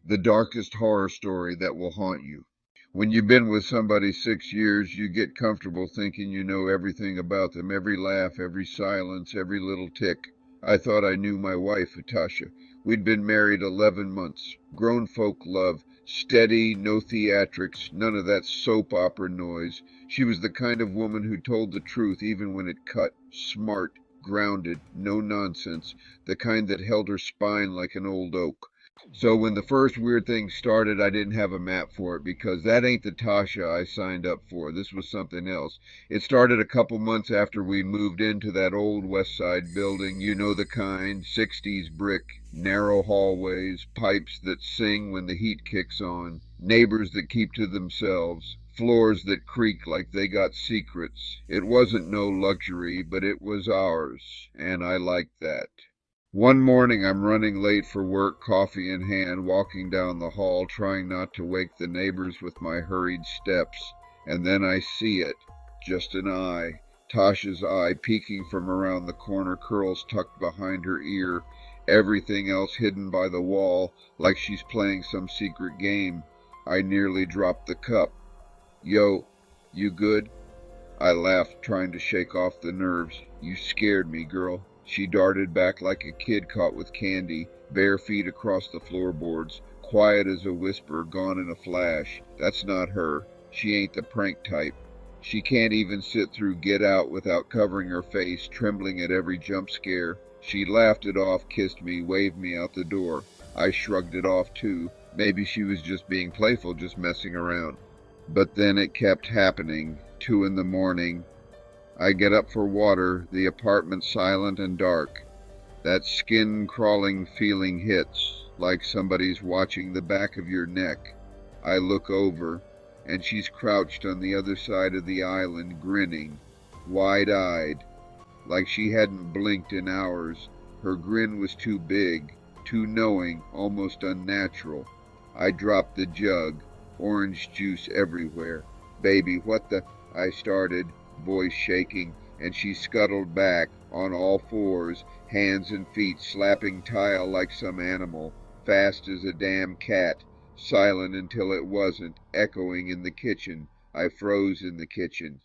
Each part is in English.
The darkest horror story that will haunt you. When you've been with somebody 6 years, you get comfortable thinking you know everything about them, every laugh, every silence, every little tick. I thought I knew my wife, Natasha. We'd been married 11 months. Grown folk love. Steady, no theatrics, none of that soap opera noise. She was the kind of woman who told the truth even when it cut. Smart, grounded, no nonsense. The kind that held her spine like an old oak. So when the first weird thing started, I didn't have a map for it because that ain't the Tasha I signed up for. This was something else. It started a couple months after we moved into that old West Side building, you know the kind, 60s brick, narrow hallways, pipes that sing when the heat kicks on, neighbors that keep to themselves, floors that creak like they got secrets. It wasn't no luxury, but it was ours, and I liked that. One morning I'm running late for work, coffee in hand, walking down the hall, trying not to wake the neighbors with my hurried steps. And then I see it. Just an eye. Tasha's eye peeking from around the corner, curls tucked behind her ear, everything else hidden by the wall, like she's playing some secret game. I nearly dropped the cup. Yo, you good? I laughed, trying to shake off the nerves. You scared me, girl. She darted back like a kid caught with candy, bare feet across the floorboards, quiet as a whisper, gone in a flash. That's not her. She ain't the prank type. She can't even sit through Get Out without covering her face, trembling at every jump scare. She laughed it off, kissed me, waved me out the door. I shrugged it off too. Maybe she was just being playful, just messing around. But then it kept happening. 2 in the morning. I get up for water, the apartment silent and dark. That skin-crawling feeling hits, like somebody's watching the back of your neck. I look over, and she's crouched on the other side of the island, grinning, wide-eyed, like she hadn't blinked in hours. Her grin was too big, too knowing, almost unnatural. I dropped the jug, orange juice everywhere. Baby, what the... I started, voice shaking, and she scuttled back, on all fours, hands and feet slapping tile like some animal, fast as a damn cat, silent until it wasn't, echoing in the kitchen. I froze in the kitchen.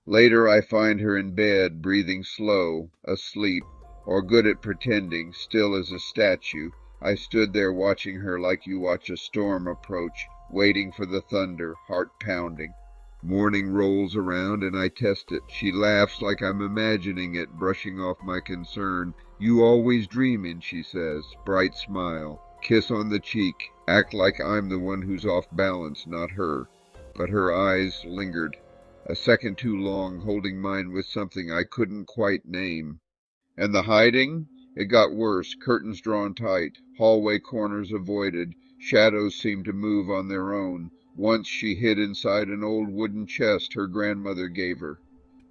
Later I find her in bed, breathing slow, asleep, or good at pretending, still as a statue. I stood there watching her like you watch a storm approach, waiting for the thunder, heart pounding. Morning rolls around and I test it. She laughs like I'm imagining it, brushing off my concern. You always dreaming, she says, bright smile. Kiss on the cheek, act like I'm the one who's off balance, not her. But her eyes lingered. A second too long, holding mine with something I couldn't quite name. And the hiding? It got worse, curtains drawn tight, hallway corners avoided, shadows seemed to move on their own. Once she hid inside an old wooden chest her grandmother gave her.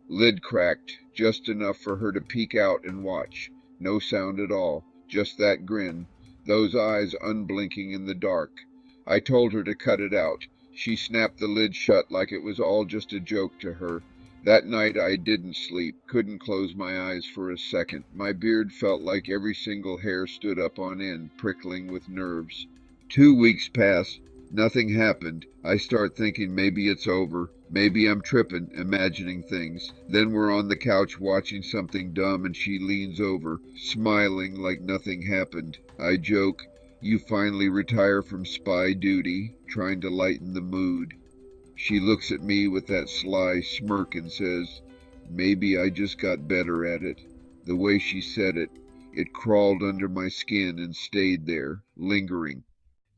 Lid cracked, just enough for her to peek out and watch. No sound at all, just that grin, those eyes unblinking in the dark. I told her to cut it out. She snapped the lid shut like it was all just a joke to her. That night I didn't sleep, couldn't close my eyes for a second. My beard felt like every single hair stood up on end, prickling with nerves. 2 weeks pass. Nothing happened. I start thinking maybe it's over. Maybe I'm tripping, imagining things. Then we're on the couch watching something dumb and she leans over, smiling like nothing happened. I joke, you finally retire from spy duty, trying to lighten the mood. She looks at me with that sly smirk and says, maybe I just got better at it. The way she said it, it crawled under my skin and stayed there, lingering.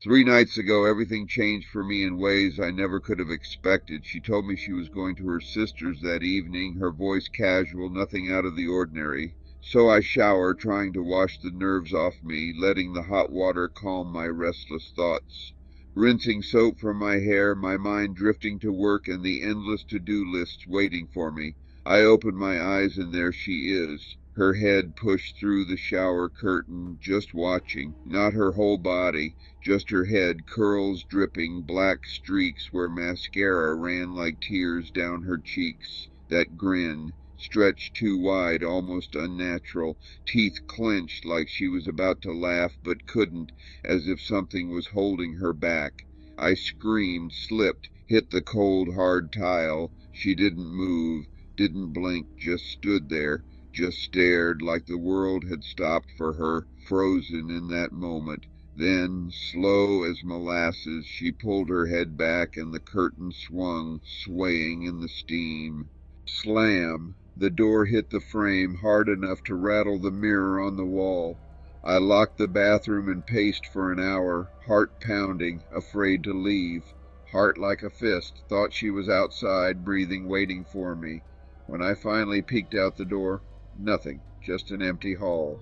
3 nights ago, everything changed for me in ways I never could have expected. She told me she was going to her sister's that evening, her voice casual, nothing out of the ordinary. So I shower, trying to wash the nerves off me, letting the hot water calm my restless thoughts. Rinsing soap from my hair, my mind drifting to work and the endless to-do lists waiting for me. I open my eyes and there she is, her head pushed through the shower curtain, just watching, not her whole body, just her head, curls dripping, black streaks where mascara ran like tears down her cheeks. That grin, stretched too wide, almost unnatural, teeth clenched like she was about to laugh but couldn't, as if something was holding her back. I screamed, slipped, hit the cold, hard tile. She didn't move, didn't blink, just stood there, just stared like the world had stopped for her, frozen in that moment. Then, slow as molasses, she pulled her head back and the curtain swung, swaying in the steam. Slam! The door hit the frame hard enough to rattle the mirror on the wall. I locked the bathroom and paced for an hour, heart pounding, afraid to leave. Heart like a fist, thought she was outside, breathing, waiting for me. When I finally peeked out the door, nothing, just an empty hall.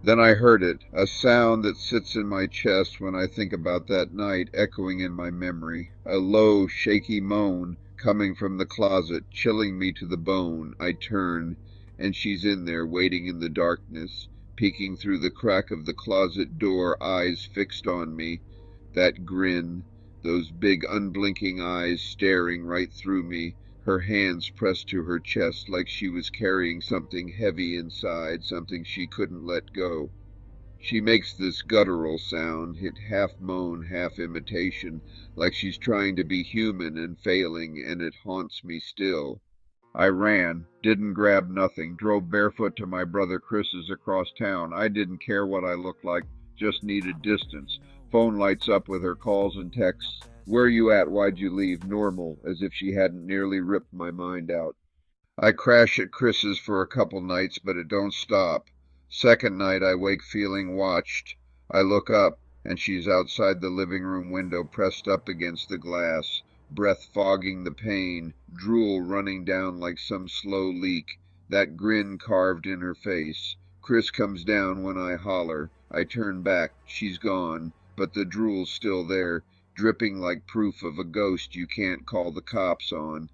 Then I heard it, a sound that sits in my chest when I think about that night, echoing in my memory. A low, shaky moan coming from the closet, chilling me to the bone. I turn, and she's in there, waiting in the darkness, peeking through the crack of the closet door, eyes fixed on me. That grin, those big unblinking eyes staring right through me, her hands pressed to her chest like she was carrying something heavy inside, something she couldn't let go. She makes this guttural sound, it half moan, half imitation, like she's trying to be human and failing, and it haunts me still. I ran, didn't grab nothing, drove barefoot to my brother Chris's across town. I didn't care what I looked like, just needed distance. Phone lights up with her calls and texts. Where you at? Why'd you leave? Normal, as if she hadn't nearly ripped my mind out. I crash at Chris's for a couple nights, but it don't stop. Second night I wake feeling watched. I look up, and she's outside the living room window pressed up against the glass, breath fogging the pane, drool running down like some slow leak, that grin carved in her face. Chris comes down when I holler. I turn back. She's gone, but the drool's still there, dripping like proof of a ghost you can't call the cops on.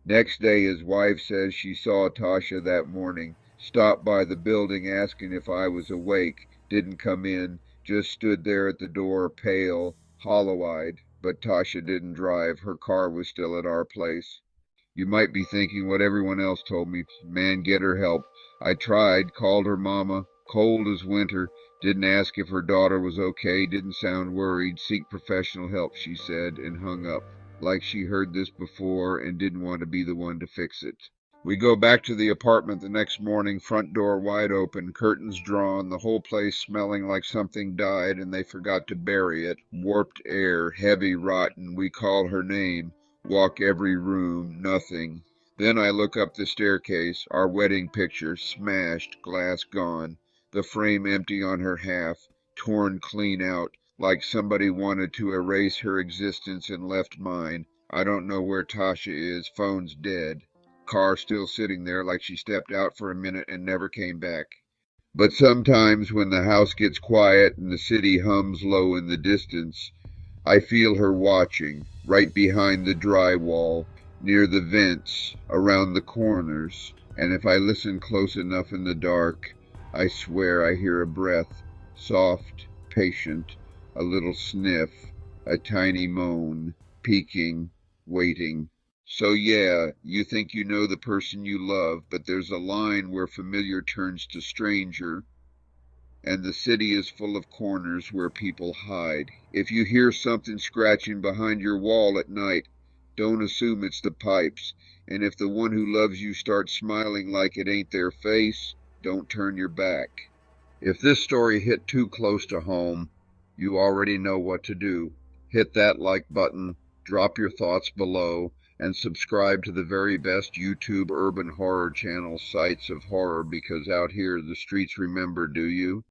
Next day his wife says she saw Tasha that morning, stopped by the building asking if I was awake, didn't come in, just stood there at the door, pale, hollow-eyed. But Tasha didn't drive, her car was still at our place. You might be thinking what everyone else told me, man, get her help. I tried, called her mama, cold as winter, didn't ask if her daughter was okay, didn't sound worried, seek professional help, she said, and hung up, like she heard this before and didn't want to be the one to fix it. We go back to the apartment the next morning, front door wide open, curtains drawn, the whole place smelling like something died and they forgot to bury it. Warped air, heavy, rotten. We call her name, walk every room, nothing. Then I look up the staircase, our wedding picture, smashed, glass gone, the frame empty on her half, torn clean out, like somebody wanted to erase her existence and left mine. I don't know where Tasha is, phone's dead. Car still sitting there like she stepped out for a minute and never came back. But sometimes when the house gets quiet and the city hums low in the distance, I feel her watching, right behind the drywall, near the vents, around the corners, and if I listen close enough in the dark, I swear I hear a breath, soft, patient, a little sniff, a tiny moan, peeking, waiting. So yeah, you think you know the person you love, but there's a line where familiar turns to stranger, and the city is full of corners where people hide. If you hear something scratching behind your wall at night, don't assume it's the pipes, and if the one who loves you starts smiling like it ain't their face, don't turn your back. If this story hit too close to home, you already know what to do. Hit that like button, drop your thoughts below, and subscribe to the very best YouTube urban horror channel, Sites of Horror, because out here the streets remember, do you?